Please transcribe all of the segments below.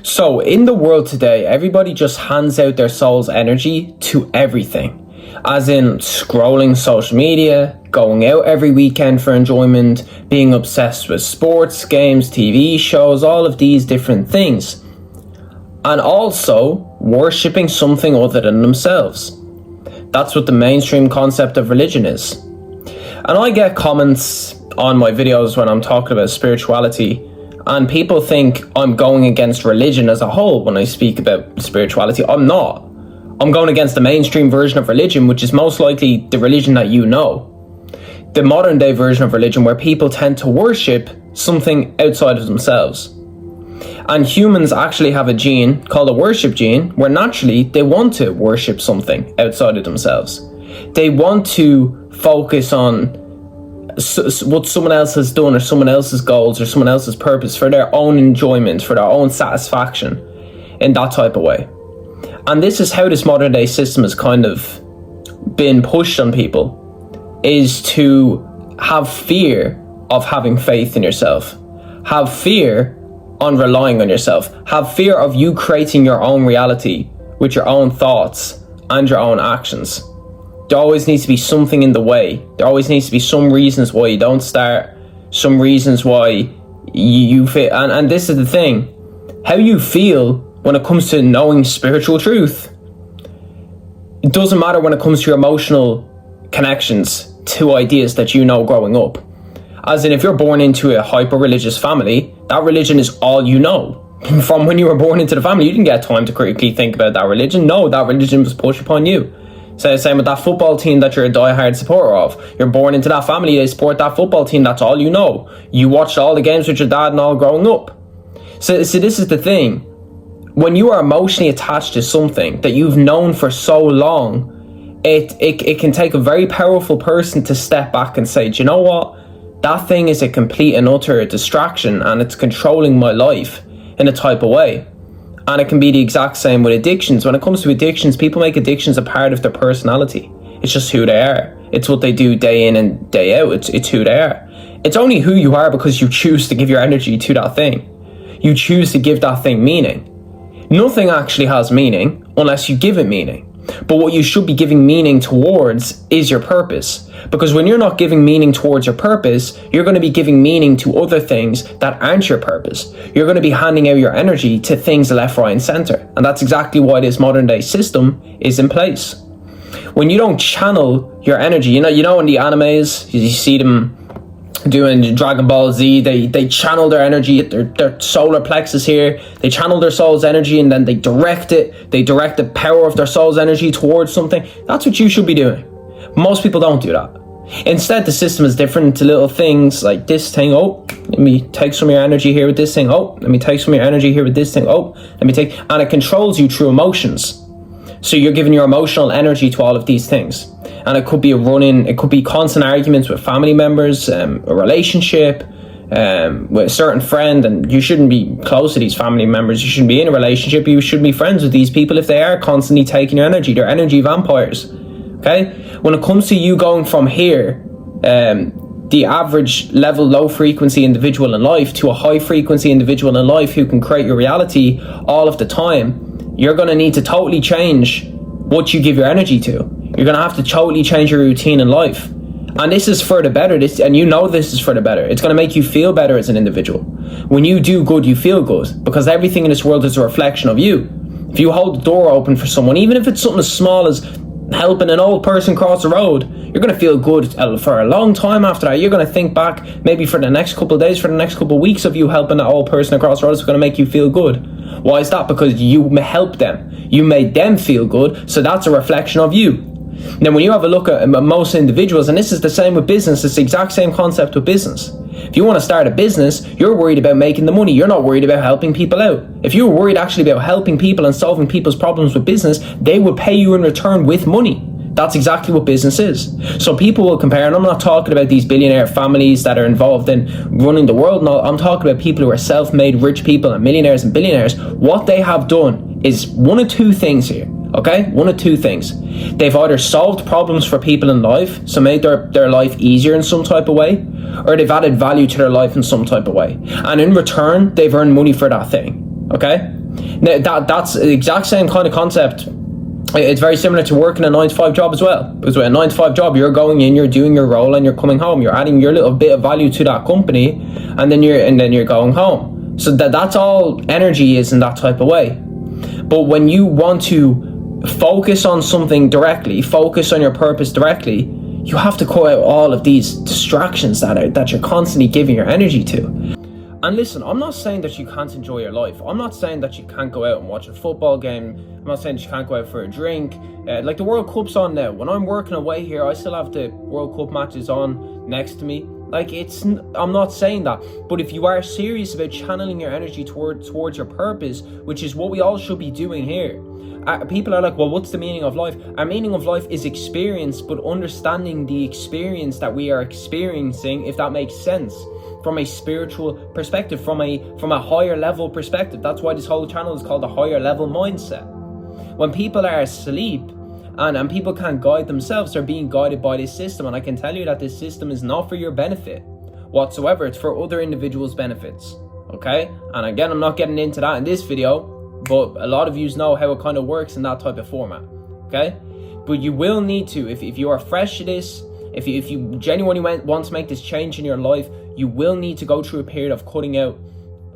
So, in the world today, everybody just hands out their soul's energy to everything. As in scrolling social media, going out every weekend for enjoyment, being obsessed with sports, games, TV shows, all of these different things. And also worshipping something other than themselves. That's what the mainstream concept of religion is. And I get comments on my videos when I'm talking about spirituality, and people think I'm going against religion as a whole when I speak about spirituality. I'm not. I'm going against the mainstream version of religion, which is most likely the religion that you know. The modern day version of religion, where people tend to worship something outside of themselves. And humans actually have a gene called a worship gene, where naturally they want to worship something outside of themselves. They want to focus on what someone else has done, or someone else's goals, or someone else's purpose, for their own enjoyment, for their own satisfaction, in that type of way. And this is how this modern day system has kind of been pushed on people, is to have fear of having faith in yourself, have fear on relying on yourself, have fear of you creating your own reality with your own thoughts and your own actions. There always needs to be something in the way. There always needs to be some reasons why you don't start, some reasons why you feel. And this is the thing, how you feel when it comes to knowing spiritual truth. It doesn't matter when it comes to your emotional connections to ideas that you know growing up. As in, if you're born into a hyper-religious family, that religion is all you know. From when you were born into the family, you didn't get time to critically think about that religion. No, that religion was pushed upon you. So same with that football team that you're a die-hard supporter of. You're born into that family, they support that football team, that's all you know. You watched all the games with your dad and all growing up. So this is the thing. When you are emotionally attached to something that you've known for so long, it can take a very powerful person to step back and say, do you know what? That thing is a complete and utter distraction, and it's controlling my life in a type of way. And it can be the exact same with addictions. When it comes to addictions, people make addictions a part of their personality. It's just who they are. It's what they do day in and day out. It's who they are. It's only who you are because you choose to give your energy to that thing. You choose to give that thing meaning. Nothing actually has meaning unless you give it meaning. But what you should be giving meaning towards is your purpose. Because when you're not giving meaning towards your purpose, you're going to be giving meaning to other things that aren't your purpose. You're going to be handing out your energy to things left, right, and center. And that's exactly why this modern day system is in place. When you don't channel your energy, you know in the animes, you see them doing Dragon Ball Z, they channel their energy at their solar plexus here, they channel their soul's energy, and then they direct the power of their soul's energy towards something. That's what you should be doing. Most people don't do that. Instead, the system is different to little things like this thing. Oh, let me take some of your energy here with this thing. Oh, let me take some of your energy here with this thing. Oh, let me take, and it controls you through emotions. So you're giving your emotional energy to all of these things. And it could be it could be constant arguments with family members, a relationship, with a certain friend, and you shouldn't be close to these family members. You shouldn't be in a relationship. You should be friends with these people if they are constantly taking your energy. They're energy vampires. Okay? When it comes to you going from here, the average level low frequency individual in life, to a high frequency individual in life who can create your reality all of the time, you're going to need to totally change what you give your energy to. You're going to have to totally change your routine in life. And this is for the better. And you know this is for the better. It's going to make you feel better as an individual. When you do good, you feel good. Because everything in this world is a reflection of you. If you hold the door open for someone, even if it's something as small as helping an old person cross the road, you're going to feel good for a long time after that. You're going to think back maybe for the next couple of days, for the next couple of weeks of you helping that old person across the road. It's going to make you feel good. Why is that? Because you helped them. You made them feel good. So that's a reflection of you. Now, when you have a look at most individuals, and this is the same with business, it's the exact same concept with business. If you want to start a business, you're worried about making the money. You're not worried about helping people out. If you were worried actually about helping people and solving people's problems with business, they would pay you in return with money. That's exactly what business is. So people will compare, and I'm not talking about these billionaire families that are involved in running the world. No, I'm talking about people who are self-made rich people and millionaires and billionaires. What they have done is one of two things here. Okay, one of two things. They've either solved problems for people in life, so made their life easier in some type of way, or they've added value to their life in some type of way. And in return, they've earned money for that thing. Okay? Now, that's the exact same kind of concept. It's very similar to working a 9-to-5 job as well. Because with a 9-to-5 job, you're going in, you're doing your role, and you're coming home. You're adding your little bit of value to that company, and then you're going home. So that's all energy is in that type of way. But when you want to focus on something directly, focus on your purpose directly, you have to cut out all of these distractions that you're constantly giving your energy to. And listen, I'm not saying that you can't enjoy your life. I'm not saying that you can't go out and watch a football game. I'm not saying that you can't go out for a drink. Like the World Cup's on now. When I'm working away here, I still have the World Cup matches on next to me. Like I'm not saying that. But if you are serious about channeling your energy towards your purpose, which is what we all should be doing here. People are like, well, what's the meaning of life? Our meaning of life is experience, but understanding the experience that we are experiencing, if that makes sense. From a spiritual perspective, from a higher level perspective. That's why this whole channel is called the Higher Level Mindset. When people are asleep and people can't guide themselves, they're being guided by this system. And I can tell you that this system is not for your benefit whatsoever. It's for other individuals' benefits. Okay? And again, I'm not getting into that in this video, but a lot of you know how it kind of works in that type of format. Okay? But you will need to, if you are fresh to this, if you genuinely want to make this change in your life, you will need to go through a period of cutting out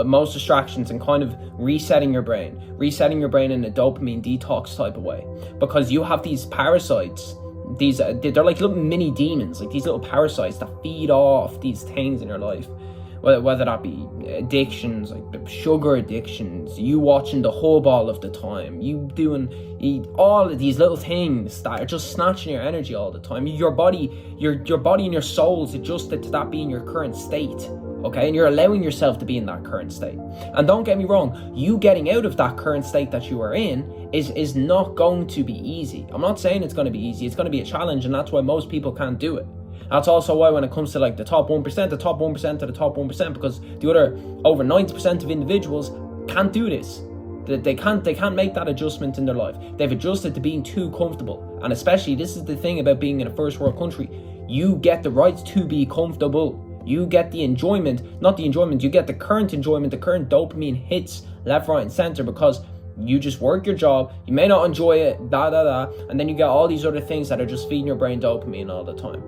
most distractions and kind of resetting your brain in a dopamine detox type of way. Because you have these parasites, they're like little mini demons, like these little parasites that feed off these things in your life. Whether that be addictions, like sugar addictions, you watching the hub all of the time, you doing all of these little things that are just snatching your energy all the time. Your body and your soul's adjusted to that being your current state, okay? And you're allowing yourself to be in that current state. And don't get me wrong, you getting out of that current state that you are in is not going to be easy. I'm not saying it's going to be easy. It's going to be a challenge, and that's why most people can't do it. That's also why when it comes to like the top 1% to the top 1%, because the other over 90% of individuals can't do this. They can't make that adjustment in their life. They've adjusted to being too comfortable. And especially, this is the thing about being in a first world country. You get the right to be comfortable. You get the enjoyment, you get the current enjoyment, the current dopamine hits left, right, and center because you just work your job. You may not enjoy it, and then you get all these other things that are just feeding your brain dopamine all the time.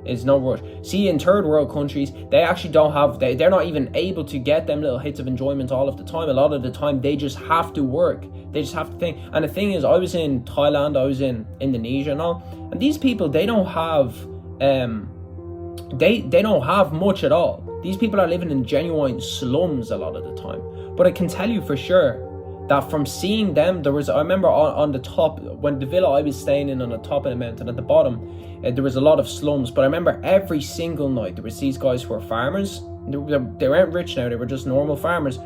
It's no rush. See, in third world countries, they actually don't have, they're not even able to get them little hits of enjoyment all of the time. A lot of the time, they just have to work. They just have to think. And the thing is, I was in Thailand, I was in Indonesia and all, and these people, they don't have, they don't have much at all. These people are living in genuine slums a lot of the time. But I can tell you for sure that from seeing them, I remember on the top, when the villa I was staying in on the top of the mountain, at the bottom, there was a lot of slums. But I remember every single night, there was these guys who were farmers. They weren't rich now, they were just normal farmers.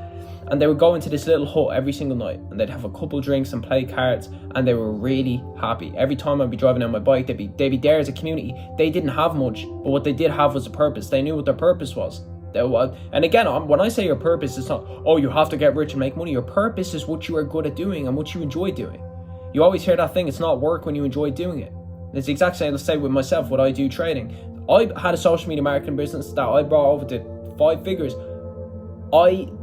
And they would go into this little hut every single night, and they'd have a couple drinks and play cards, and they were really happy. Every time I'd be driving on my bike, they'd be there as a community. They didn't have much, but what they did have was a purpose. They knew what their purpose was. And again, when I say your purpose, it's not, oh, you have to get rich and make money. Your purpose is what you are good at doing and what you enjoy doing. You always hear that thing, it's not work when you enjoy doing it. It's the exact same, let's say with myself, what I do trading. I had a social media marketing business that I brought over to 5 figures.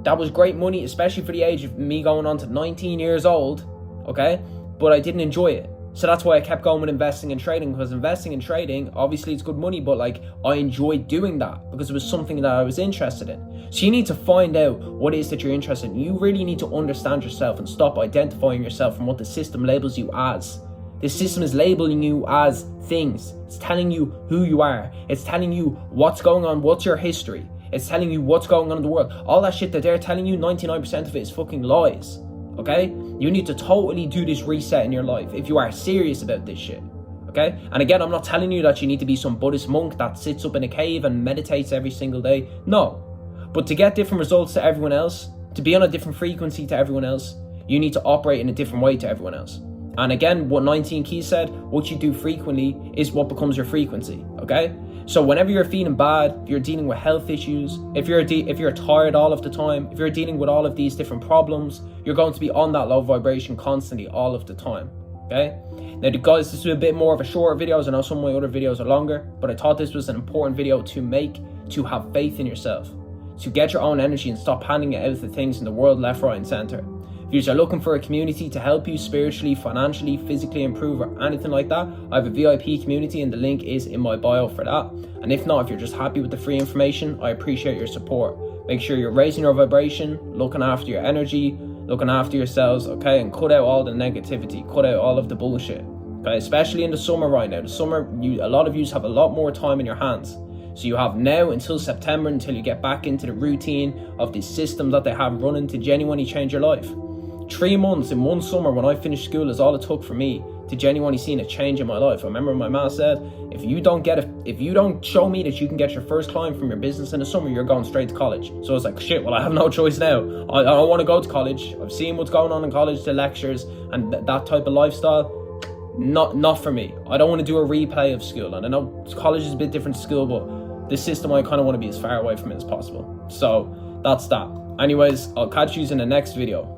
That was great money, especially for the age of me going on to 19 years old, okay? But I didn't enjoy it. So that's why I kept going with investing and trading, because investing and trading, obviously it's good money, but like I enjoyed doing that because it was something that I was interested in. So you need to find out what it is that you're interested in. You really need to understand yourself and stop identifying yourself from what the system labels you as. The system is labeling you as things. It's telling you who you are. It's telling you what's going on, what's your history. It's telling you what's going on in the world. All that shit that they're telling you, 99% of it is fucking lies. Okay? You need to totally do this reset in your life if you are serious about this shit. Okay? And again, I'm not telling you that you need to be some Buddhist monk that sits up in a cave and meditates every single day. No. But to get different results to everyone else, to be on a different frequency to everyone else, you need to operate in a different way to everyone else. And again, what 19 Keys said, what you do frequently is what becomes your frequency. Okay? So whenever you're feeling bad, if you're dealing with health issues, if you're tired all of the time, if you're dealing with all of these different problems, you're going to be on that low vibration constantly all of the time. Okay? Now guys, this is a bit more of a shorter video. I know some of my other videos are longer, but I thought this was an important video to make, to have faith in yourself, to get your own energy and stop handing it out to things in the world left, right, and center. If you're looking for a community to help you spiritually, financially, physically improve, or anything like that, I have a VIP community and the link is in my bio for that. And if not, if you're just happy with the free information, I appreciate your support. Make sure you're raising your vibration, looking after your energy, looking after yourselves, okay? And cut out all the negativity, cut out all of the bullshit, okay? Especially in the summer right now. The summer, a lot of you have a lot more time in your hands. So you have now until September, until you get back into the routine of the system that they have running to genuinely change your life. 3 months in one summer when I finished school is all it took for me to genuinely see a change in my life. I remember my mom said, if you don't show me that you can get your first client from your business in the summer, you're going straight to college. So I was like, shit, well, I have no choice now. I don't want to go to college. I've seen what's going on in college, the lectures and that type of lifestyle. Not for me. I don't want to do a replay of school. And I know college is a bit different to school, but the system, I kind of want to be as far away from it as possible. So that's that. Anyways, I'll catch you in the next video.